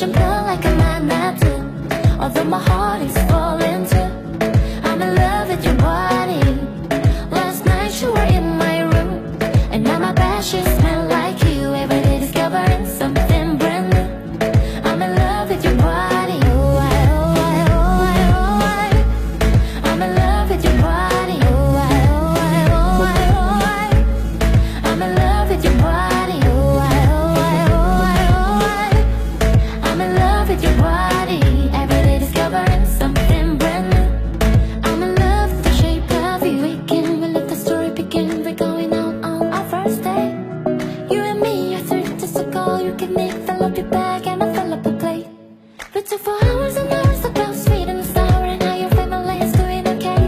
push and pull like a magnet do. Although my heart is falling too, I'm in love with your body. Last night you were in my room, and now my bed sheets smell like you. Every day discovering something brand new. I'm in love with your body. Oh, I'm in love with your body. Oh, I'm in love with your body. Oh, I'm in love with your body. Every day discovering something brand new. I'm in love with the shape of you. We can let the story begin. We're going out on our first date. You and me are 3 days ago. You can make fill up your bag and I fill up the plate. We took for hours and hours about sweet and sour, and how your family is doing okay.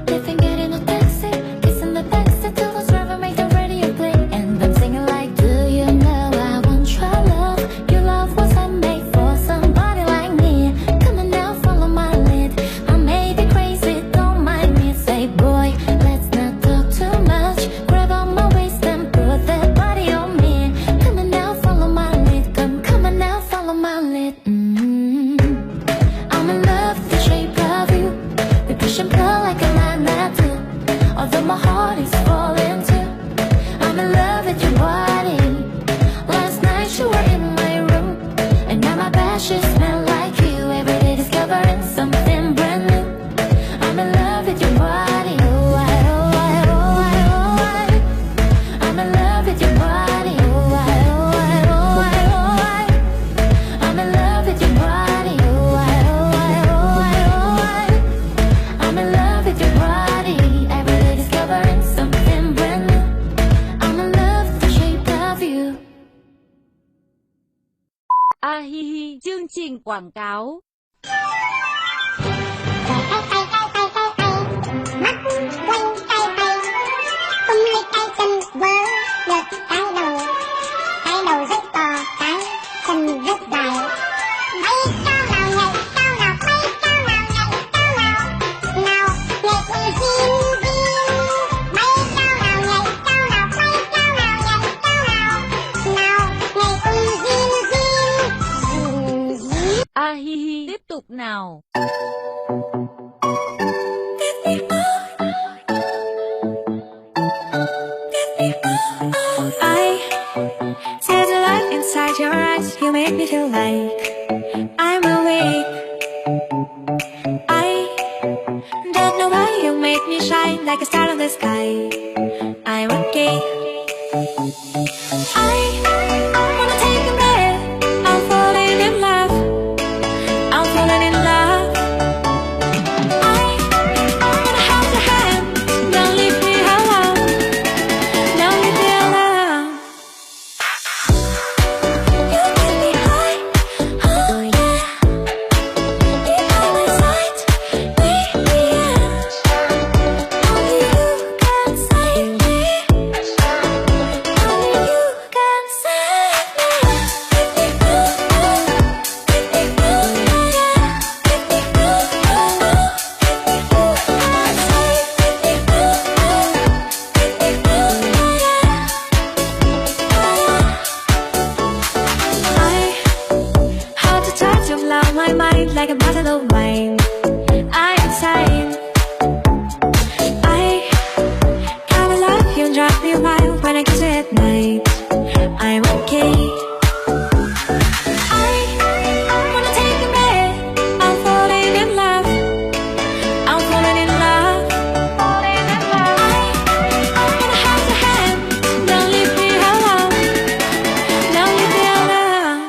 Living getting a taxi, kissing the backseat till the driver make the radio play. And I'm singing like, do you know I want your love? Your love was handmade for somebody like me. Come on now, follow my lead. I may be crazy, don't mind me. Say, boy, let's not talk too much. Grab on my waist and put that body on me. Come on now, follow my lead. Come on now, follow my lead. I'm in love with the shape of you. We push and pull like a magnet do. Although my heart is falling too, I'm in love with your body. Last night you were in my room, and now my bed sheets smell like you. Every day discovering something brand new. I'm in love with your body. Oh, I'm in love with your body. Oh, I'm in love with your body. Oh, I'm in love with your body. Every day discovering something brand new. I'm in love with the shape of you. A hi hi, chương trình quảng cáo. Mắt quanh tay tay, tung lấy tay chân vớ được cái đầu rất to, cái chân rất dài. Bay cao nào nhảy cao nào, bay cao nào nhảy cao nào, nào nhảy đi zin zin. Bay cao nào nhảy cao nào, bay cao nào nhảy cao nào, nào nhảy đi zin zin zin. A hi hi, tiếp tục nào. I see the light inside your eyes. You make me feel like I'm awake. I don't know why you make me shine like a star in the sky. I'm okay. I wanna take a breath. I'm falling in love. I'm falling in love. I wanna hold your hand. Don't leave me alone. Don't leave me alone. You get me high, oh yeah. You're by my side, baby, yeah. Only you can save me. Only you can save me. Give me good, give me good, yeah. Give me good, give me good, save. Give me good, give me good, yeah. I had the touch of love, my mind like a bottle of wine. I'm insane. I kinda love you and drive me wild when I kiss you at night. I'm okay. I wanna take a breath. I'm falling in love. I'm falling in love. Falling in love. I wanna hold your hand. Don't leave me alone. Don't leave me alone.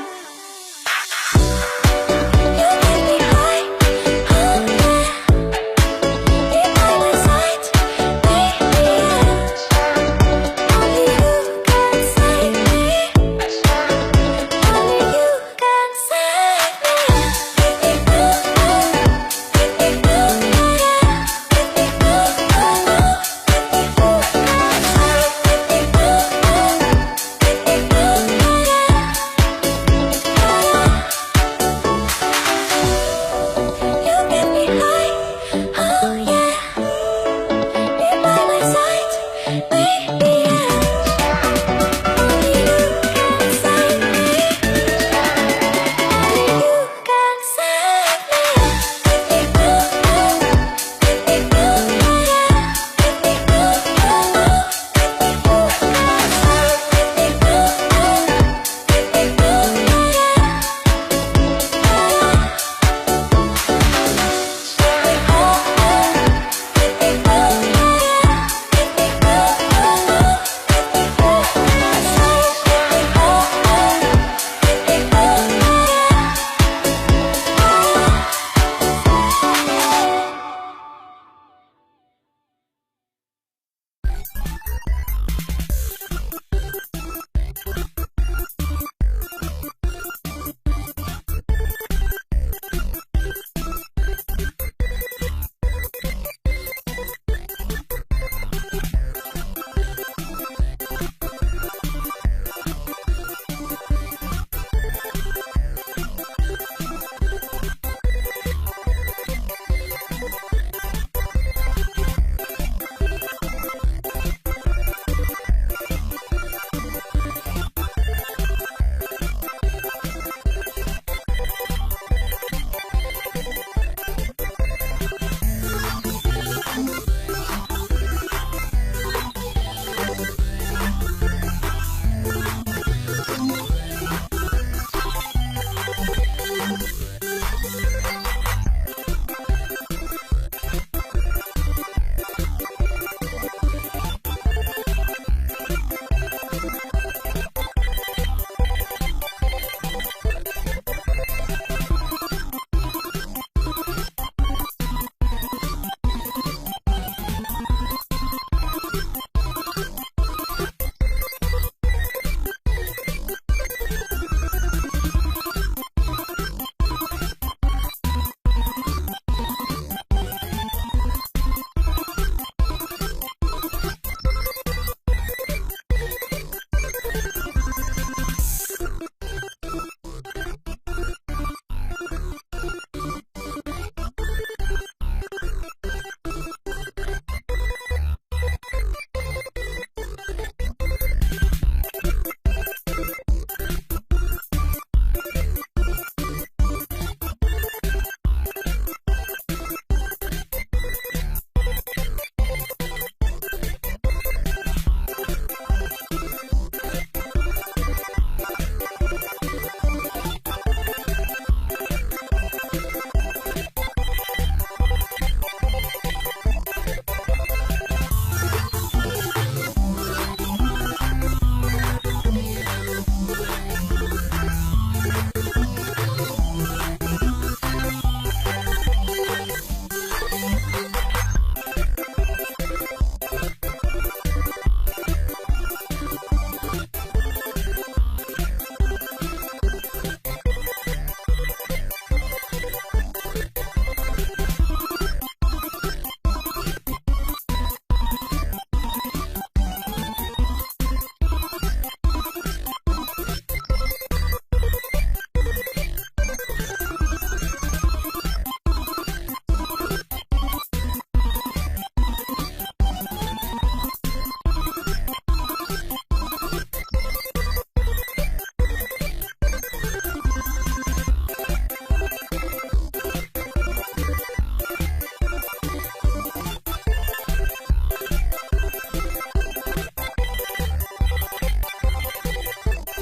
You get me high, oh yeah. You're by my side, baby, yeah. Only you can save me.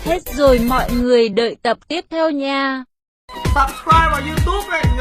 Hết rồi mọi người đợi tập tiếp theo nha. Subscribe vào YouTube này.